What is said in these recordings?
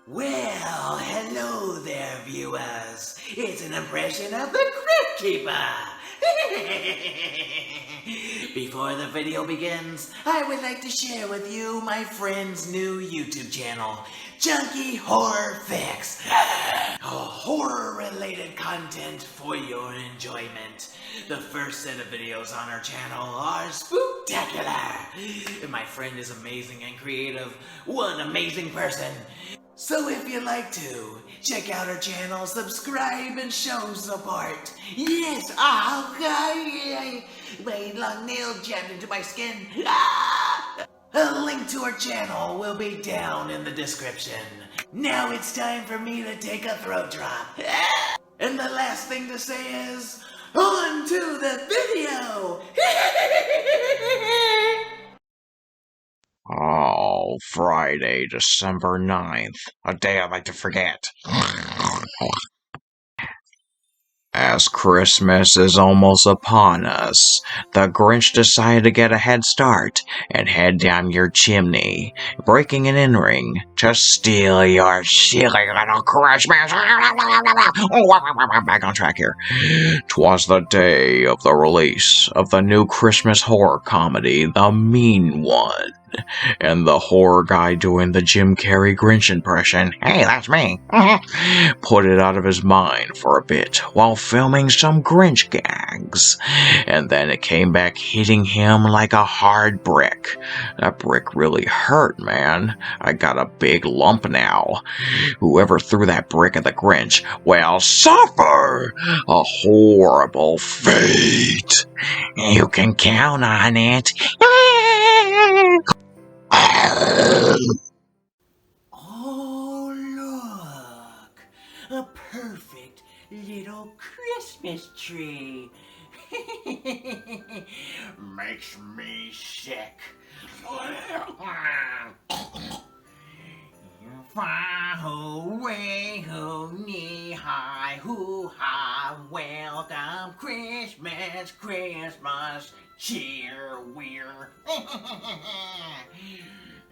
Well, hello there, viewers. It's an impression of the Crypt Keeper. Before the video begins, I would like to share with you my friend's new YouTube channel, Junkie Horror Fix. Horror-related content for your enjoyment. The first set of videos on our channel are spooktacular. My friend is amazing and creative, one amazing person. So if you'd like to, check out our channel, subscribe, and show support. Yes, okay. My long nail jabbed into my skin. A link to our channel will be down in the description. Now it's time for me to take a throat drop. And the last thing to say is, on to the video! Oh, Friday, December 9th. A day I'd like to forget. As Christmas is almost upon us, the Grinch decided to get a head start and head down your chimney, breaking and entering to steal your silly little Christmas. Oh, back on track here. 'Twas the day of the release of the new Christmas horror comedy, The Mean One. And the horror guy doing the Jim Carrey Grinch impression, hey, that's me, put it out of his mind for a bit while filming some Grinch gags. And then it came back hitting him like a hard brick. That brick really hurt, man. I got a big lump now. Whoever threw that brick at the Grinch will suffer a horrible fate. You can count on it. Oh, look! A perfect little Christmas tree. Makes me sick. Far away, ho, knee high, hoo ha, welcome Christmas, Christmas, cheer, we're.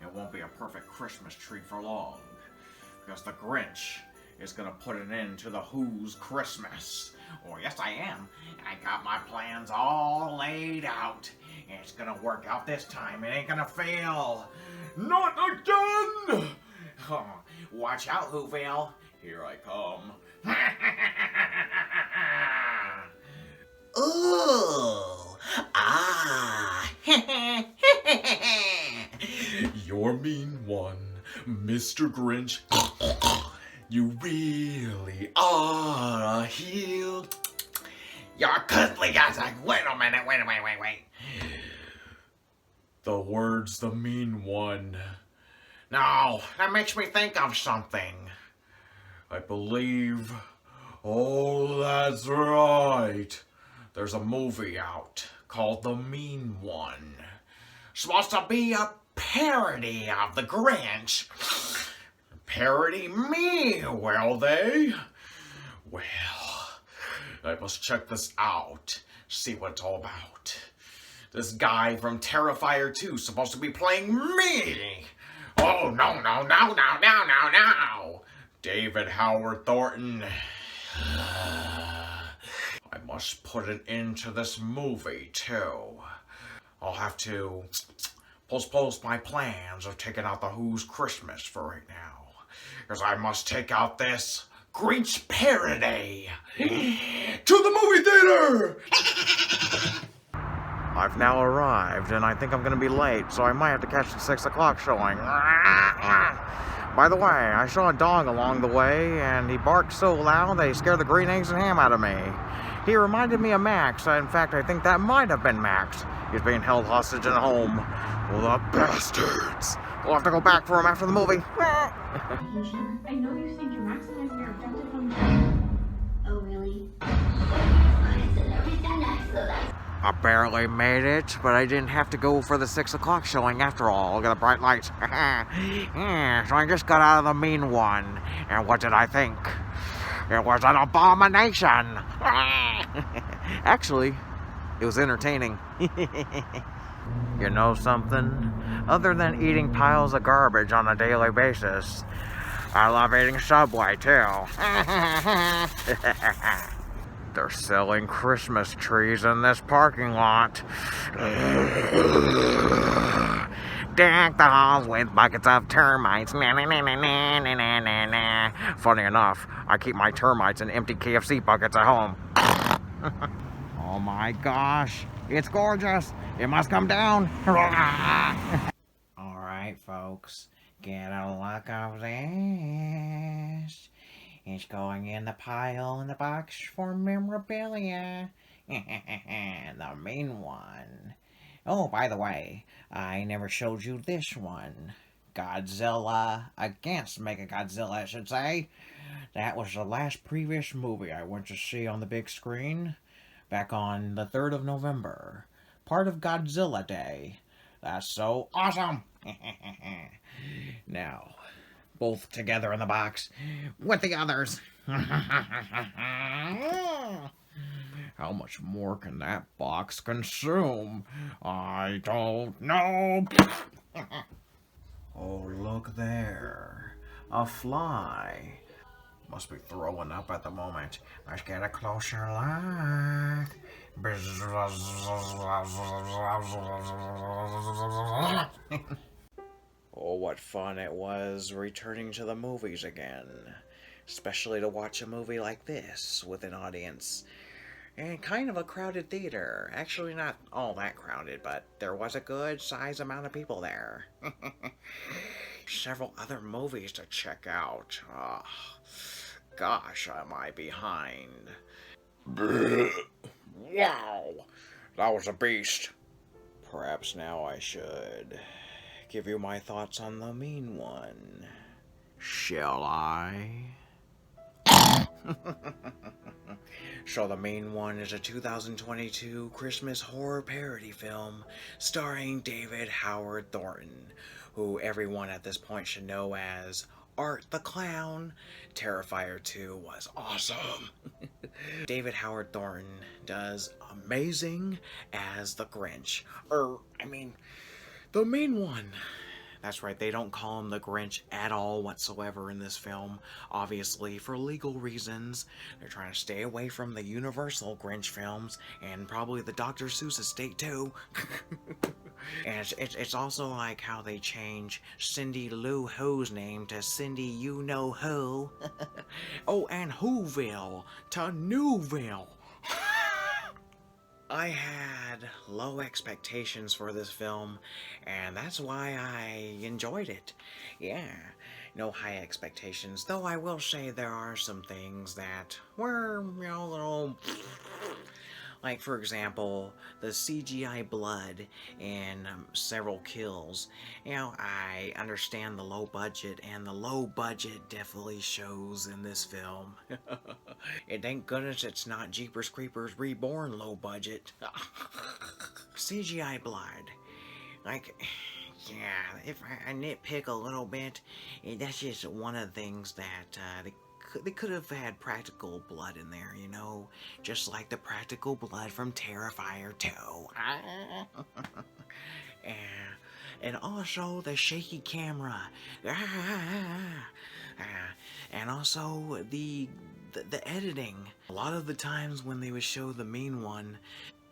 It won't be a perfect Christmas tree for long, because the Grinch is gonna put an end to the Who's Christmas. Oh, yes, I am. I got my plans all laid out. It's gonna work out this time. It ain't gonna fail. Not again! Oh, watch out, Whoville. Here I come. Ooh! Ah! You're mean one, Mr. Grinch. You really are a heel. You're cuddly guys. Wait a minute. Wait. The word's the mean one. No, that makes me think of something. I believe. Oh, that's right. There's a movie out called The Mean One. Supposed to be a parody of the Grinch. Parody me, will they? Well, I must check this out, see what it's all about. This guy from Terrifier 2 is supposed to be playing me. Oh, no. David Howard Thornton. I must put an end to this movie, too. I'll have to postpone my plans of taking out the Who's Christmas for right now, because I must take out this Grinch parody to the movie theater! I've now arrived, and I think I'm going to be late, so I might have to catch the 6 o'clock showing. By the way, I saw a dog along the way, and he barked so loud that he scared the green eggs and ham out of me. He reminded me of Max. In fact, I think that might have been Max. He's being held hostage in a home. Well, the bastards! We'll have to go back for him after the movie. I know you think you're maximizing your objective function. Oh, really? I barely made it, but I didn't have to go for the 6 o'clock showing after all. Look at the bright lights. Yeah, so I just got out of The Mean One. And what did I think? It was an abomination. Actually, it was entertaining. You know something? Other than eating piles of garbage on a daily basis, I love eating Subway, too. They're selling Christmas trees in this parking lot. Deck the halls with buckets of termites. Na, na, na, na, na, na, na, na. Funny enough, I keep my termites in empty KFC buckets at home. Oh my gosh, it's gorgeous. It must come down. Alright, folks, get a look of this. It's going in the pile in the box for memorabilia. The main one. Oh, by the way, I never showed you this one. Godzilla against Mechagodzilla, I should say. That was the last previous movie I went to see on the big screen. Back on the 3rd of November. Part of Godzilla Day. That's so awesome! Now, both together in the box with the others. How much more can that box consume? I don't know. Oh, look there. A fly. Must be throwing up at the moment. Let's get a closer look. Oh, what fun it was returning to the movies again. Especially to watch a movie like this with an audience. And kind of a crowded theater. Actually, not all that crowded, but there was a good size amount of people there. Several other movies to check out. Oh, gosh, am I behind. Wow, that was a beast. Perhaps now I should give you my thoughts on the mean one. Shall I? So The Mean One is a 2022 Christmas horror parody film starring David Howard Thornton, who everyone at this point should know as Art the Clown. Terrifier 2 was awesome. David Howard Thornton does amazing as the Grinch. The Mean One. That's right, they don't call him the Grinch at all whatsoever in this film. Obviously, for legal reasons. They're trying to stay away from the Universal Grinch films, and probably the Dr. Seuss estate too. And it's also like how they change Cindy Lou Who's name to Cindy You Know Who. Oh, and Whoville to Newville. I had low expectations for this film, and that's why I enjoyed it. Yeah, no high expectations, though I will say there are some things that were, a little... Like, for example, the CGI blood in several kills. I understand the low budget, and the low budget definitely shows in this film. Thank goodness it's not Jeepers Creepers Reborn low budget. CGI blood. Yeah, if I nitpick a little bit, that's just one of the things that they could have had practical blood in there, just like the practical blood from Terrifier 2. And also the shaky camera. And also the editing. A lot of the times when they would show the Mean One,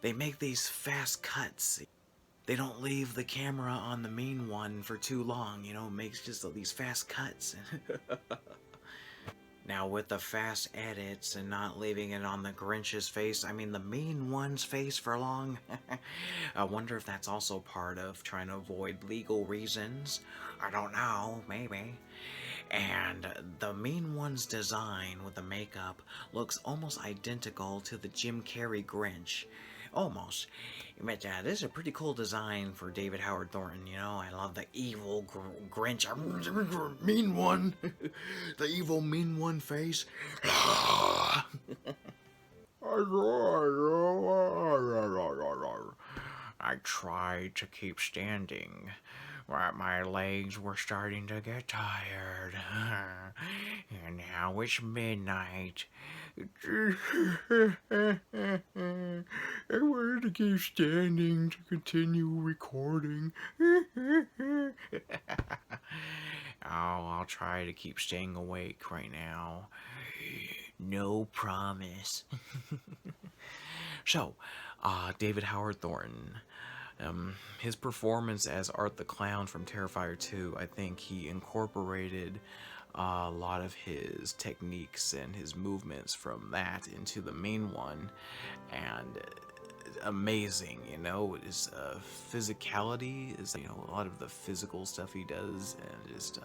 they make these fast cuts. They don't leave the camera on the Mean One for too long, makes just these fast cuts. Now, with the fast edits and not leaving it on the Grinch's face, the Mean One's face for long, I wonder if that's also part of trying to avoid legal reasons. I don't know, maybe. And the Mean One's design with the makeup looks almost identical to the Jim Carrey Grinch. Almost. But this is a pretty cool design for David Howard Thornton, I love the evil Grinch. Mean One. The evil Mean One face. I tried to keep standing, but my legs were starting to get tired. And now it's midnight. I wanted to keep standing to continue recording. I'll try to keep staying awake right now. No promise. So, David Howard Thornton. His performance as Art the Clown from Terrifier 2, I think he incorporated a lot of his techniques and his movements from that into the main one, and amazing, you know, his physicality is, you know, a lot of the physical stuff he does, and just,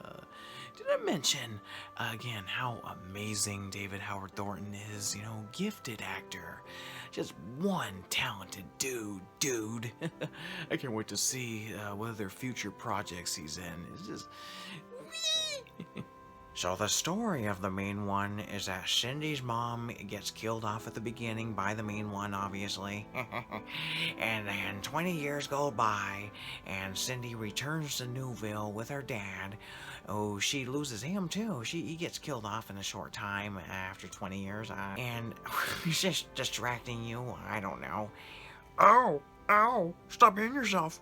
did I mention, again, how amazing David Howard Thornton is, you know, gifted actor, just one talented dude. I can't wait to see what other future projects he's in. It's just... So the story of the Mean One is that Cindy's mom gets killed off at the beginning by the Mean One, obviously. And then 20 years go by, and Cindy returns to Newville with her dad. Oh, she loses him too. He gets killed off in a short time after 20 years. And he's just distracting you. I don't know. Ow, stop being yourself.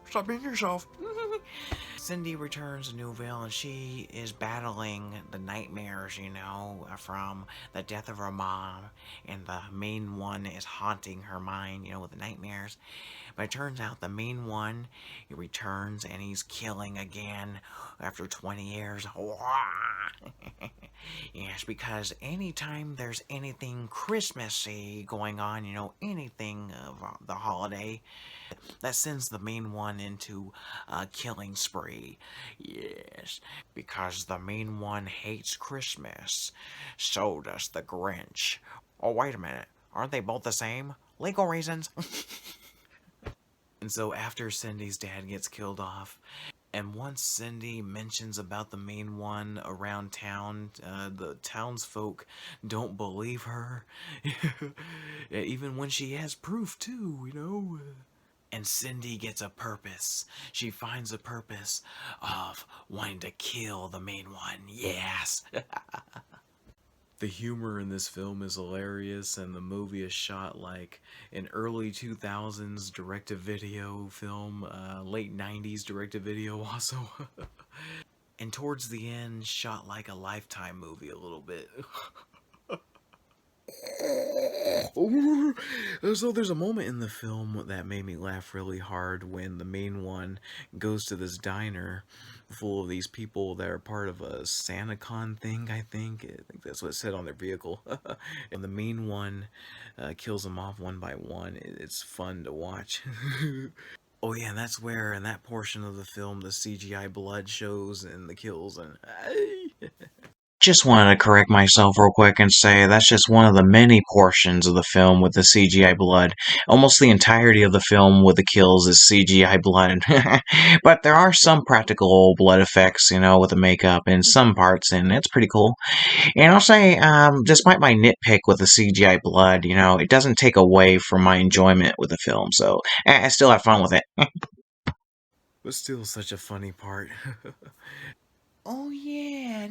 Cindy returns to Newville, and she is battling the nightmares, you know, from the death of her mom, and the Mean One is haunting her mind, you know, with the nightmares. But it turns out the Mean One, he returns, and he's killing again after 20 years. Yes, because anytime there's anything Christmassy going on, you know, anything of the holiday, that sends the Mean One into a killing spree. Yes, because the Mean One hates Christmas. So does the Grinch. Oh, wait a minute. Aren't they both the same? Legal reasons. And so after Cindy's dad gets killed off, and once Cindy mentions about the Mean One around town, the townsfolk don't believe her. Even when she has proof too, you know. And Cindy gets a purpose. She finds a purpose of wanting to kill the Mean One. Yes. The humor in this film is hilarious, and the movie is shot like an early 2000s direct-to-video film, late 90s direct-to-video also. And towards the end, shot like a Lifetime movie a little bit. So there's a moment in the film that made me laugh really hard when the Mean One goes to this diner full of these people that are part of a SantaCon thing, I think that's what it said on their vehicle. And the Mean One kills them off one by one. It's fun to watch. Oh yeah, and that's where in that portion of the film the CGI blood shows and the kills, and Just wanted to correct myself real quick and say that's just one of the many portions of the film with the CGI blood. Almost the entirety of the film with the kills is CGI blood. But there are some practical blood effects, you know, with the makeup in some parts, and it's pretty cool. And I'll say, despite my nitpick with the CGI blood, you know, it doesn't take away from my enjoyment with the film, so I still have fun with it. but still such a funny part. Oh yeah,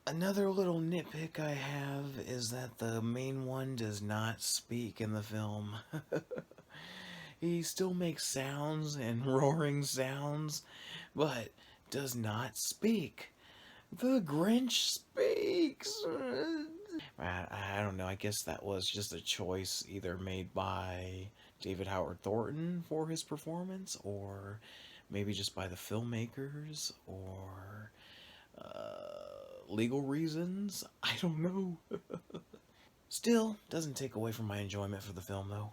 Another little nitpick I have is that the Mean One does not speak in the film. He still makes sounds and roaring sounds, but does not speak. The Grinch speaks. I don't know, I guess that was just a choice either made by David Howard Thornton for his performance, or maybe just by the filmmakers, or legal reasons. I don't know. Still, doesn't take away from my enjoyment for the film, though.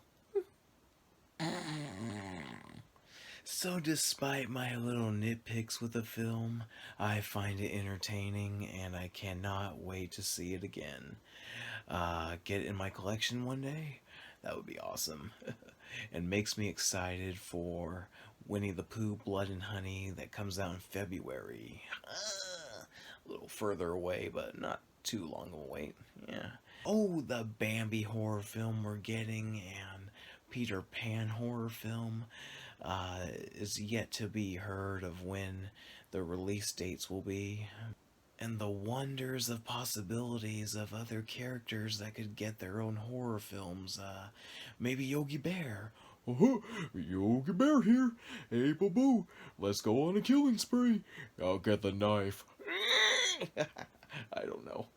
So despite my little nitpicks with the film, I find it entertaining, and I cannot wait to see it again. Get it in my collection one day? That would be awesome. And makes me excited for Winnie the Pooh Blood and Honey that comes out in February. A little further away, but not too long of a wait. Yeah. Oh, the Bambi horror film we're getting, and Peter Pan horror film is yet to be heard of when the release dates will be. And the wonders of possibilities of other characters that could get their own horror films. Maybe Yogi Bear, Yogi Bear here. Hey, boo-boo, let's go on a killing spree. I'll get the knife. I don't know.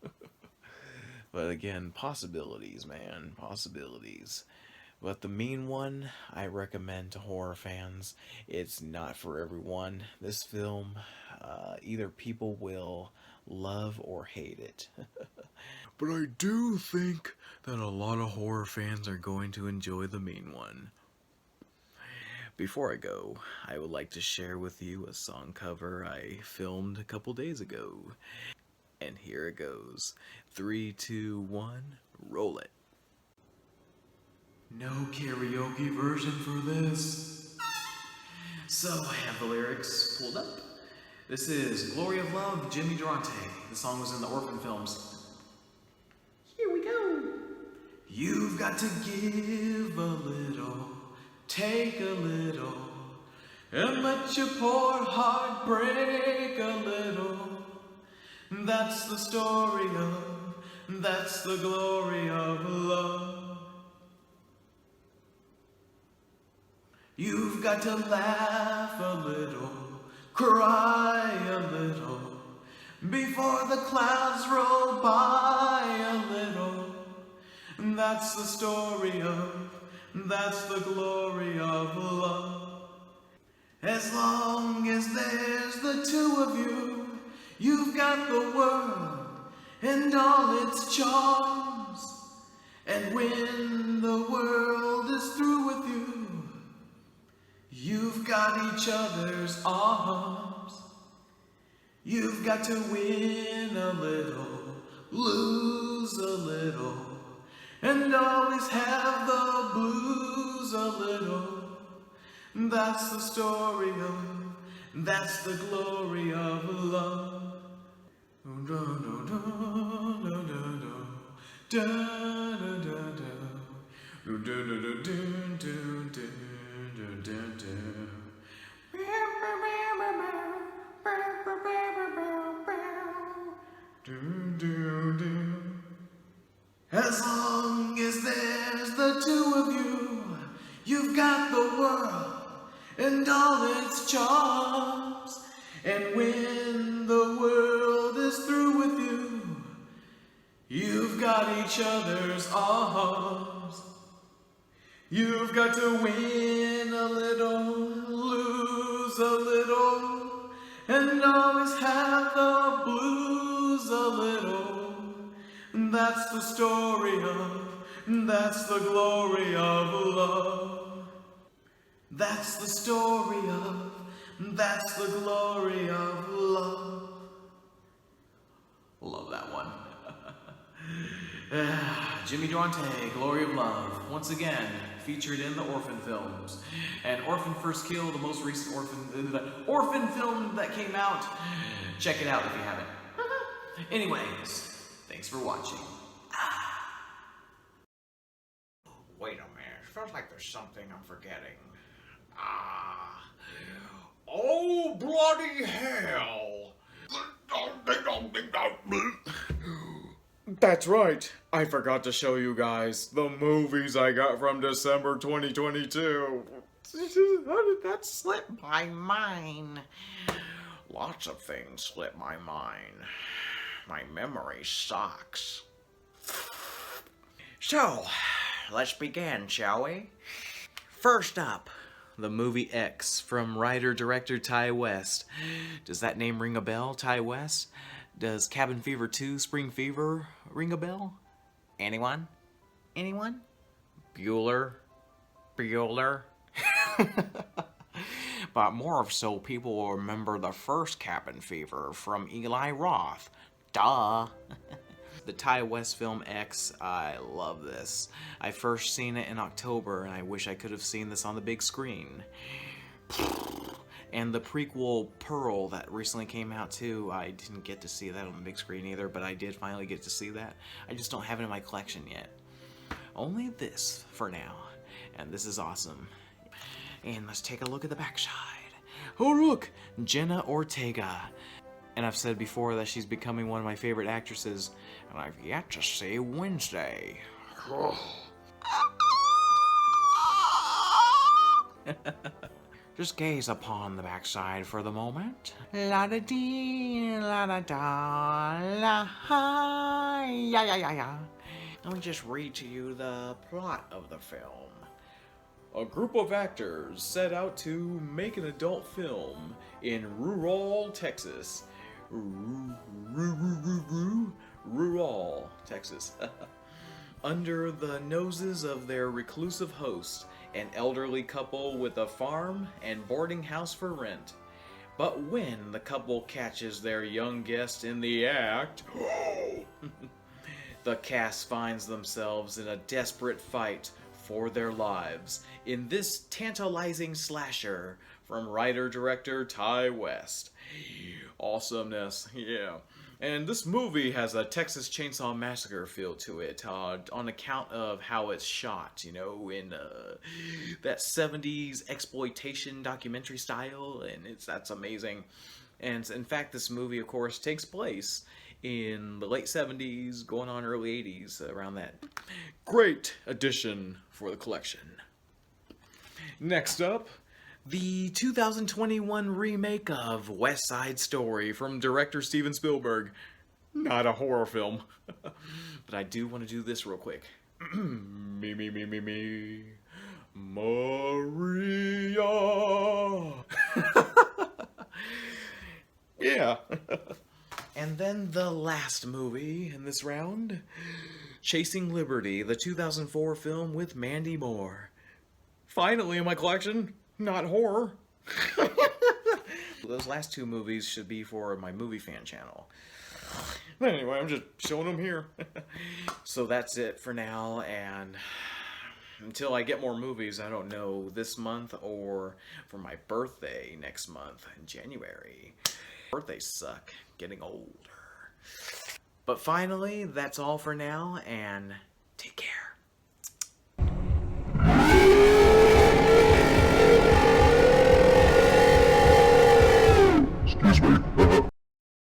But again, possibilities, man. Possibilities. But the mean one, I recommend to horror fans. It's not for everyone. This film, either people will love or hate it. But I do think that a lot of horror fans are going to enjoy the mean one. Before I go, I would like to share with you a song cover I filmed a couple days ago. And here it goes. 3, 2, 1, roll it. No karaoke version for this. So I have the lyrics pulled up. This is Glory of Love, Jimmy Durante. The song was in the Orphan films. Here we go. You've got to give a little, take a little, and let your poor heart break a little. That's the story of, that's the glory of love. You've got to laugh a little, cry a little, before the clouds roll by a little. That's the story of, that's the glory of love. As long as there's the two of you, you've got the world and all its charms. And when the world is through with you, you've got each other's arms. You've got to win a little, lose a little, and always have the blues a little. That's the story of, that's the glory of love. As long as there's the two of you, you've got the world and all its charms. And when the world is through with you, you've got each other's arms. You've got to win a little, lose a little, and always have the blues a little. That's the story of, that's the glory of love. That's the story of, that's the glory of love. Love that one. Jimmy Durante, Glory of Love, once again featured in the Orphan films. And Orphan First Kill, the most recent Orphan film that came out. Check it out if you haven't. Anyways, thanks for watching. Wait a minute, it feels like there's something I'm forgetting. Oh, bloody hell! That's right, I forgot to show you guys the movies I got from December 2022. How did that slip my mind? Lots of things slip my mind. My memory sucks. So, let's begin, shall we? First up, the movie X from writer-director Ty West. Does that name ring a bell, Ty West? Does Cabin Fever 2, Spring Fever ring a bell? Anyone? Anyone? Bueller? But more so people will remember the first Cabin Fever from Eli Roth. Duh! The Ty West film X, I love this. I first seen it in October, and I wish I could have seen this on the big screen. And the prequel Pearl that recently came out too, I didn't get to see that on the big screen either, but I did finally get to see that. I just don't have it in my collection yet. Only this for now, and this is awesome. And let's take a look at the backside. Oh look, Jenna Ortega. And I've said before that she's becoming one of my favorite actresses, and I've yet to see Wednesday. Just gaze upon the backside for the moment. La-da-dee, la-da-da, la-ha, ya. Let me just read to you the plot of the film. A group of actors set out to make an adult film in rural Texas. Rural Texas. Under the noses of their reclusive host, an elderly couple with a farm and boarding house for rent. But when the couple catches their young guest in the act, the cast finds themselves in a desperate fight for their lives in this tantalizing slasher from writer-director Ty West. Awesomeness, yeah. And this movie has a Texas Chainsaw Massacre feel to it, on account of how it's shot, you know, in that 70s exploitation documentary style, and that's amazing. And in fact, this movie, of course, takes place in the late 70s, going on early 80s, around that. Great addition for the collection. Next up, the 2021 remake of West Side Story from director Steven Spielberg. Not a horror film. But I do want to do this real quick. Me. Maria. Yeah. And then the last movie in this round, Chasing Liberty, the 2004 film with Mandy Moore. Finally in my collection, not horror. Those last two movies should be for my movie fan channel. Anyway, I'm just showing them here. So that's it for now, and until I get more movies, I don't know, this month or for my birthday next month in January. Birthdays suck, getting older. But finally, that's all for now, and take care.